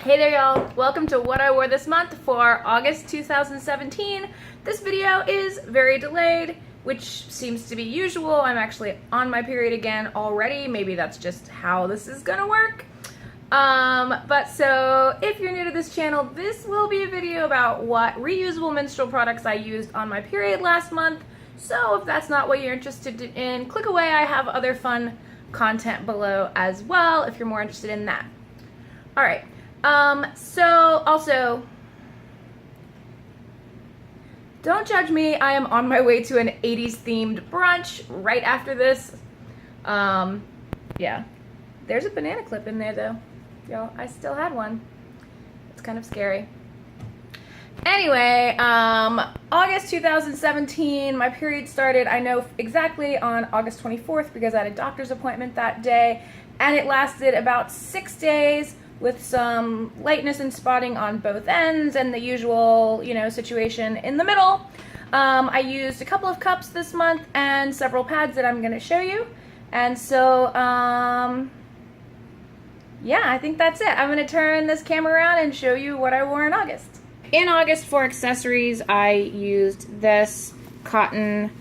Hey there y'all, welcome to what I wore this month for August 2017. This video is very delayed, which seems to be usual. I'm actually on my period again already. Maybe that's just how this is gonna work. So if you're new to this channel, this will be a video about what reusable menstrual products I used on my period last month. So if that's not what you're interested in, click away. I have other fun content below as well if you're more interested in that. All right. So also, don't judge me. I am on my way to an 80s themed brunch right after this. Yeah. There's a banana clip in there though. Y'all, I still had one. It's kind of scary. Anyway, August 2017, my period started, I know exactly, on August 24th because I had a doctor's appointment that day, and it lasted about 6 days with some lightness and spotting on both ends and the usual, situation in the middle. I used a couple of cups this month and several pads that I'm going to show you. And so, yeah, I think that's it. I'm going to turn this camera around and show you what I wore in August. In August, for accessories, I used this cotton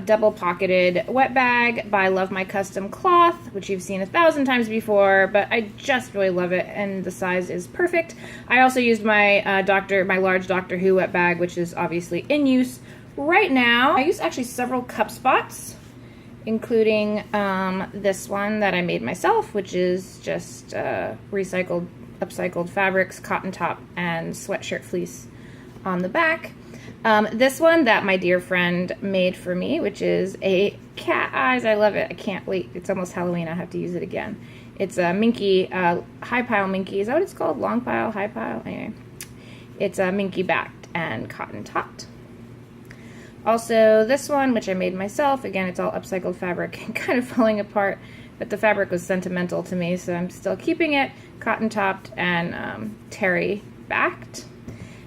double-pocketed wet bag by Love My Custom Cloth, which you've seen 1,000 times before, but I just really love it, and the size is perfect. I also used my my large Doctor Who wet bag, which is obviously in use right now. I used actually several cup spots, including this one that I made myself, which is just recycled, upcycled fabrics, cotton top, and sweatshirt fleece on the back. This one that my dear friend made for me, which is a cat eyes. I love it. I can't wait. It's almost Halloween. I have to use it again. It's a minky, high pile minky. Is that what it's called? Long pile, high pile? Anyway, it's a minky backed and cotton topped. Also, this one, which I made myself. Again, it's all upcycled fabric and kind of falling apart, but the fabric was sentimental to me, so I'm still keeping it. Cotton topped and terry backed.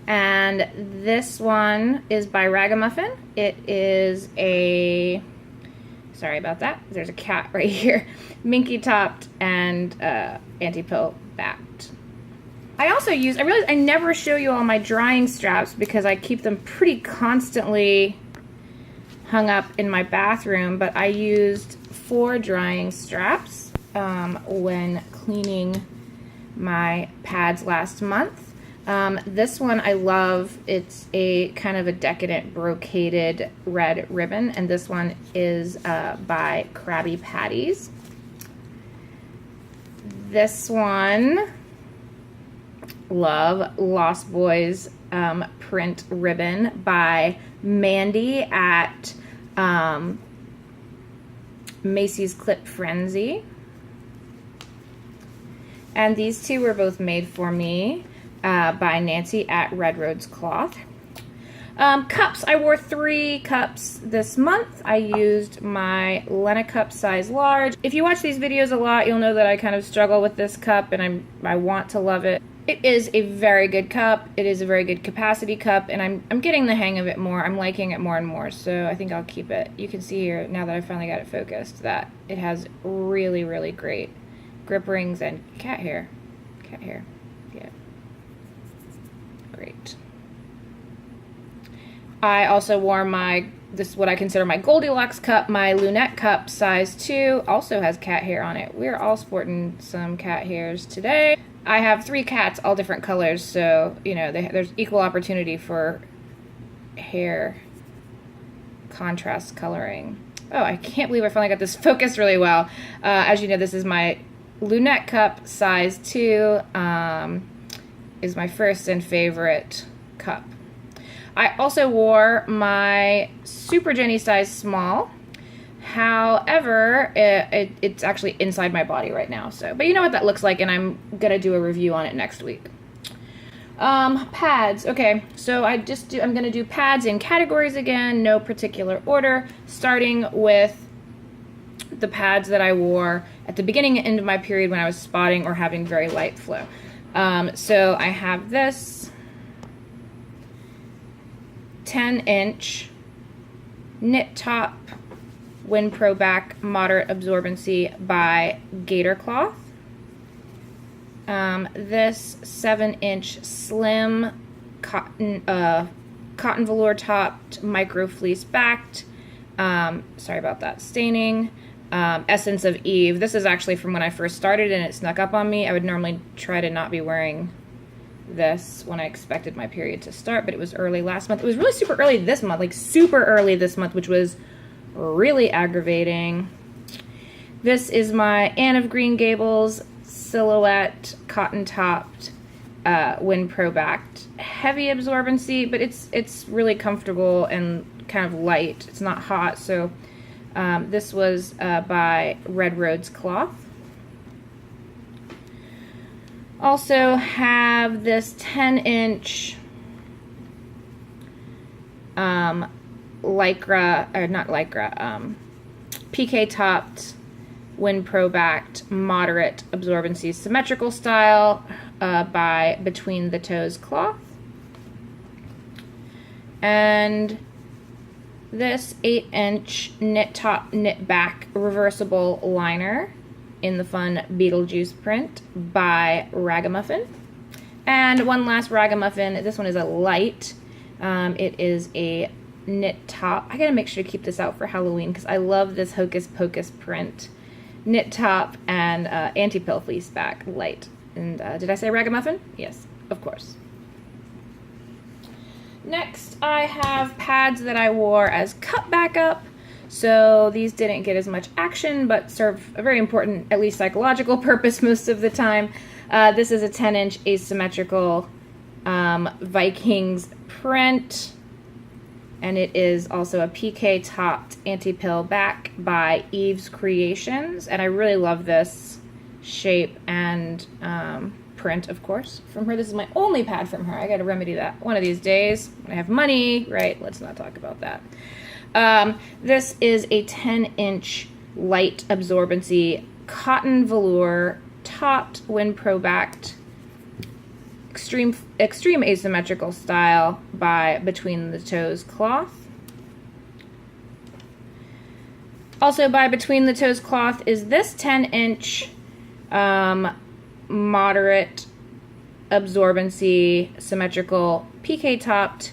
And this one is by Ragamuffin. It is a, sorry about that, there's a cat right here, minky topped and anti-pill backed. I also use, I realize I never show you all my drying straps because I keep them pretty constantly hung up in my bathroom, but I used 4 drying straps when cleaning my pads last month. This one I love. It's a kind of a decadent brocaded red ribbon, and this one is by Krabby Patties. This one, love Lost Boys print ribbon by Mandy at Macy's Clip Frenzy. And these two were both made for me by Nancy at Red Roads Cloth. Cups, I wore 3 cups this month. I used my Lena cup size large. If you watch these videos a lot, you'll know that I kind of struggle with this cup, and I want to love it. It is a very good cup. It is a very good capacity cup, and I'm getting the hang of it more. I'm liking it more and more, so I think I'll keep it. You can see here, now that I finally got it focused, that it has really, really great grip rings and cat hair. Cat hair. Yeah. Great. I also wore this what I consider my Goldilocks cup, my Lunette cup size 2, also has cat hair on it. We're all sporting some cat hairs today. I have 3 cats, all different colors, so, there's equal opportunity for hair contrast coloring. Oh, I can't believe I finally got this focused really well. As you know, this is my Lunette cup size 2, is my first and favorite cup. I also wore my Super Jenny size small. However, it's actually inside my body right now. But you know what that looks like, and I'm gonna do a review on it next week. Pads. Okay, so I'm gonna do pads in categories again, no particular order, starting with the pads that I wore at the beginning and end of my period when I was spotting or having very light flow. So I have this 10-inch knit top WinPro Back Moderate Absorbency by Gator Cloth. This 7-inch slim cotton velour topped micro fleece backed. Sorry about that staining. Essence of Eve. This is actually from when I first started and it snuck up on me. I would normally try to not be wearing this when I expected my period to start, but it was early last month. It was really super early this month, like super early this month, which was really aggravating. This is my Anne of Green Gables silhouette cotton topped Wind Pro backed, heavy absorbency, but it's really comfortable and kind of light. It's not hot, so this was by Red Roads Cloth. Also have this 10-inch lycra, or not lycra, PK topped Wind Pro backed moderate absorbency symmetrical style by Between the Toes Cloth. And this 8-inch knit top knit back reversible liner in the fun Beetlejuice print by Ragamuffin. And one last Ragamuffin. This one is a light. It is a knit top. I gotta make sure to keep this out for Halloween because I love this Hocus Pocus print. Knit top and anti-pill fleece back, light. And did I say Ragamuffin? Yes, of course. Next, I have pads that I wore as cut back up. So these didn't get as much action, but serve a very important, at least psychological purpose most of the time. This is a 10-inch asymmetrical Vikings print. And it is also a PK topped anti-pill back by Eve's Creations. And I really love this shape and print, of course, from her. This is my only pad from her. I gotta remedy that one of these days. When I have money, right? Let's not talk about that. This is a 10-inch light absorbency cotton velour topped Wind Pro backed extreme asymmetrical style by Between the Toes Cloth. Also by Between the Toes Cloth is this 10-inch moderate absorbency symmetrical PK topped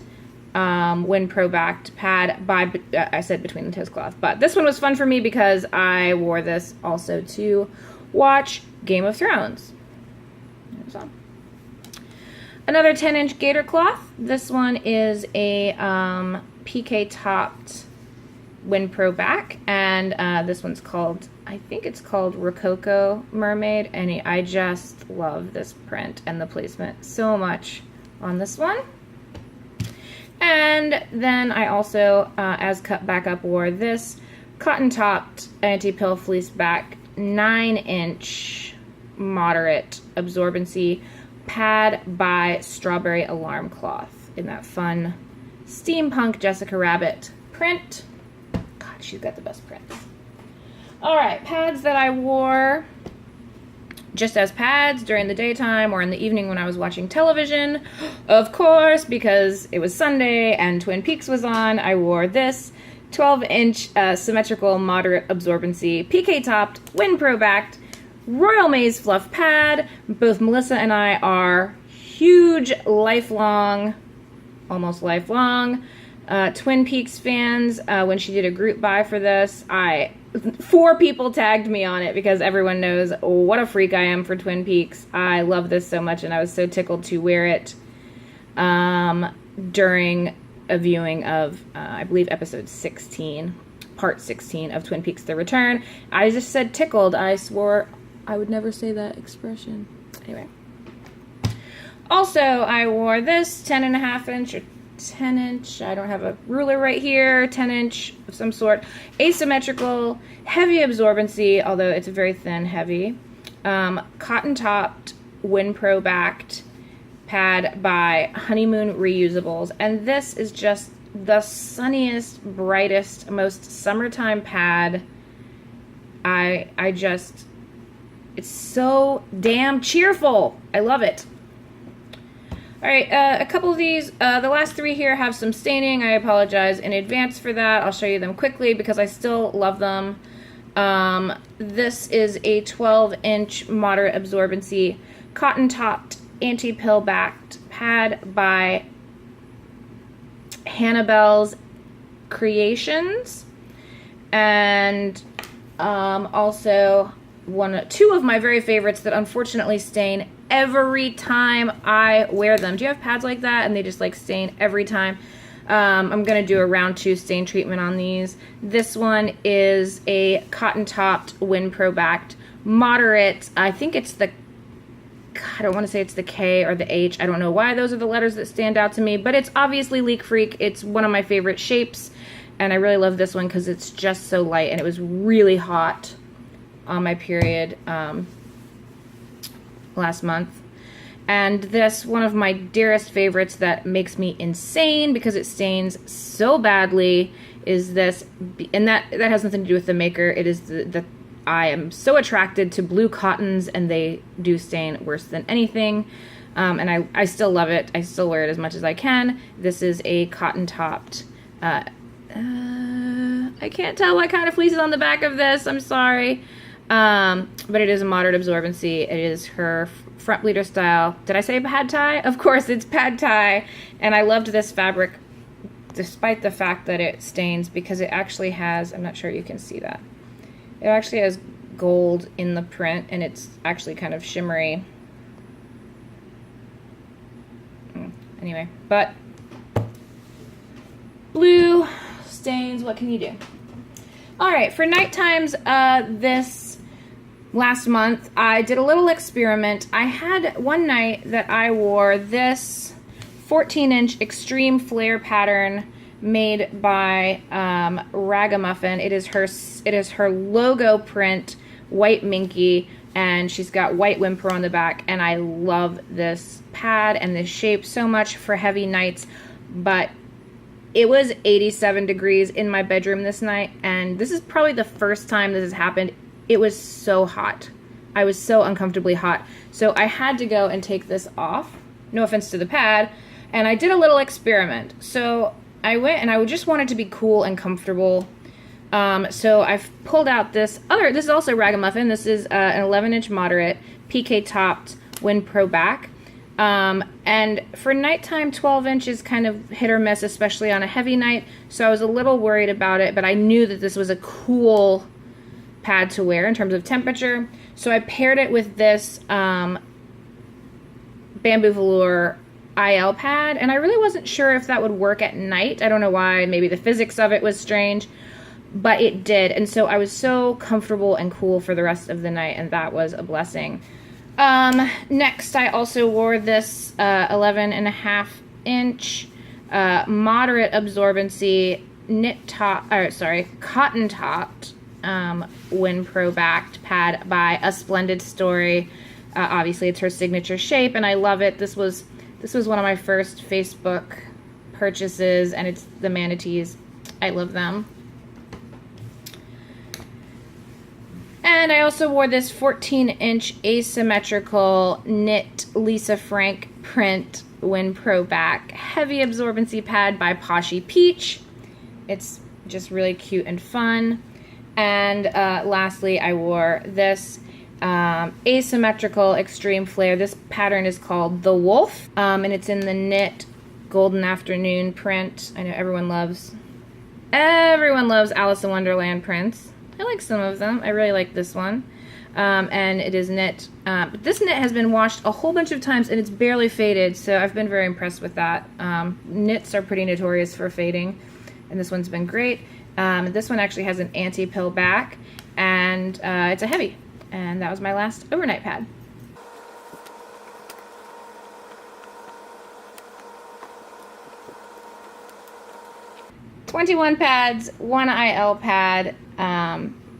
Wind Pro backed pad by I said Between the Toes Cloth, but this one was fun for me because I wore this also to watch Game of Thrones. So. Another 10-inch gator cloth. This one is a PK topped Wind Pro back, and this one's called, I think it's called Rococo Mermaid, and I just love this print and the placement so much on this one. And then I also, as cut back up, wore this cotton topped anti-pill fleece back 9-inch moderate absorbency pad by Strawberry Alarm Cloth in that fun steampunk Jessica Rabbit print. God, she's got the best prints. All right, pads that I wore just as pads during the daytime or in the evening when I was watching television. Of course, because it was Sunday and Twin Peaks was on, I wore this 12-inch symmetrical moderate absorbency PK topped Wind Pro backed Royal Maze fluff pad. Both Melissa and I are huge lifelong, almost lifelong Twin Peaks fans. When she did a group buy for this, 4 people tagged me on it because everyone knows what a freak I am for Twin Peaks. I love this so much, and I was so tickled to wear it during a viewing of, I believe, episode 16, part 16 of Twin Peaks The Return. I just said tickled. I swore I would never say that expression. Anyway. Also, I wore this 10.5-inch or 10-inch, I don't have a ruler right here, 10-inch of some sort, asymmetrical, heavy absorbency, although it's very thin, heavy, cotton-topped, Wind Pro backed pad by Honeymoon Reusables, and this is just the sunniest, brightest, most summertime pad. It's so damn cheerful. I love it. All right, a couple of these, the last 3 here have some staining. I apologize in advance for that. I'll show you them quickly because I still love them. This is a 12-inch moderate absorbency cotton-topped anti-pill backed pad by Hannibel's Creations, and also two of my very favorites that unfortunately stain every time I wear them. Do you have pads like that and they just like stain every time? I'm gonna do a round 2 stain treatment on these. This one is a cotton-topped WinPro backed moderate. I think it's the, I don't want to say it's the K or the H. I don't know why those are the letters that stand out to me, but it's obviously Leak Freak. It's one of my favorite shapes, and I really love this one because it's just so light, and it was really hot on my period last month. And this, one of my dearest favorites that makes me insane because it stains so badly, is this, and that has nothing to do with the maker. It is the I am so attracted to blue cottons, and they do stain worse than anything. And I still love it. I still wear it as much as I can. This is a cotton-topped, I can't tell what kind of fleece is on the back of this. I'm sorry. But it is a moderate absorbency. It is her front bleeder style. Did I say pad thai? Of course, it's pad thai. And I loved this fabric despite the fact that it stains, because it actually has, I'm not sure you can see that, it actually has gold in the print, and it's actually kind of shimmery. Anyway, but blue stains, what can you do? All right, for night times this last month, I did a little experiment. I had one night that I wore this 14-inch extreme flare pattern made by Ragamuffin. It is her logo print, white minky, and she's got white WinPro on the back, and I love this pad and this shape so much for heavy nights. But it was 87 degrees in my bedroom this night, and this is probably the first time this has happened. It was so hot. I was so uncomfortably hot. So I had to go and take this off. No offense to the pad. And I did a little experiment. So I went and I just wanted to be cool and comfortable. So I've pulled out this is also Ragamuffin. This is an 11-inch moderate, PK topped WinPro back. And for nighttime, 12 inches kind of hit or miss, especially on a heavy night. So I was a little worried about it, but I knew that this was a cool pad to wear in terms of temperature. So I paired it with this bamboo velour IL pad, and I really wasn't sure if that would work at night. I don't know why. Maybe the physics of it was strange, but it did. And so I was so comfortable and cool for the rest of the night, and that was a blessing. Next, I also wore this 11.5-inch moderate absorbency cotton topped WinPro backed pad by A Splendid Story. Obviously, it's her signature shape, and I love it. This was one of my first Facebook purchases, and it's the manatees. I love them. And I also wore this 14-inch asymmetrical knit Lisa Frank print WinPro back heavy absorbency pad by Poshy Peach. It's just really cute and fun. And lastly, I wore this asymmetrical extreme flare. This pattern is called The Wolf, and it's in the knit Golden Afternoon print. I know everyone loves Alice in Wonderland prints. I like some of them. I really like this one. And it is knit. But this knit has been washed a whole bunch of times, and it's barely faded, so I've been very impressed with that. Knits are pretty notorious for fading, and this one's been great. This one actually has an anti-pill back, and it's a heavy. And that was my last overnight pad. "21 pads, 1 IL pad,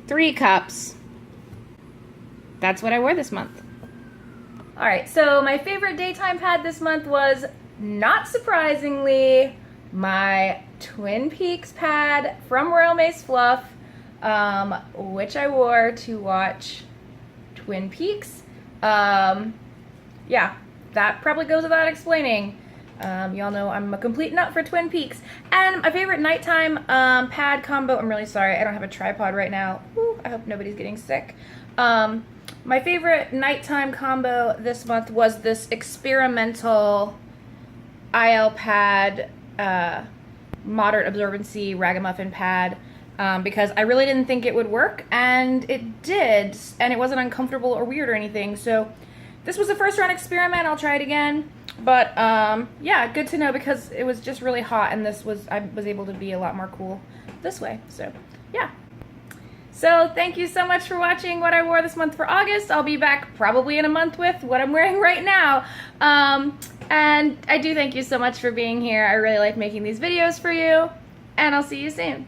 3 cups." That's what I wore this month. All right, so my favorite daytime pad this month was, not surprisingly, my Twin Peaks pad from Royal Mace Fluff, which I wore to watch Twin Peaks. Yeah, that probably goes without explaining. Y'all know I'm a complete nut for Twin Peaks. And my favorite nighttime pad combo, I'm really sorry, I don't have a tripod right now. Ooh. I hope nobody's getting sick. My favorite nighttime combo this month was this experimental IL pad, moderate absorbency ragamuffin pad, because I really didn't think it would work, and it did, and it wasn't uncomfortable or weird or anything. So this was a first run experiment. I'll try it again. But yeah, good to know, because it was just really hot, and I was able to be a lot more cool this way. So yeah. So thank you so much for watching what I wore this month for August. I'll be back probably in a month with what I'm wearing right now. And I do thank you so much for being here. I really like making these videos for you, and I'll see you soon.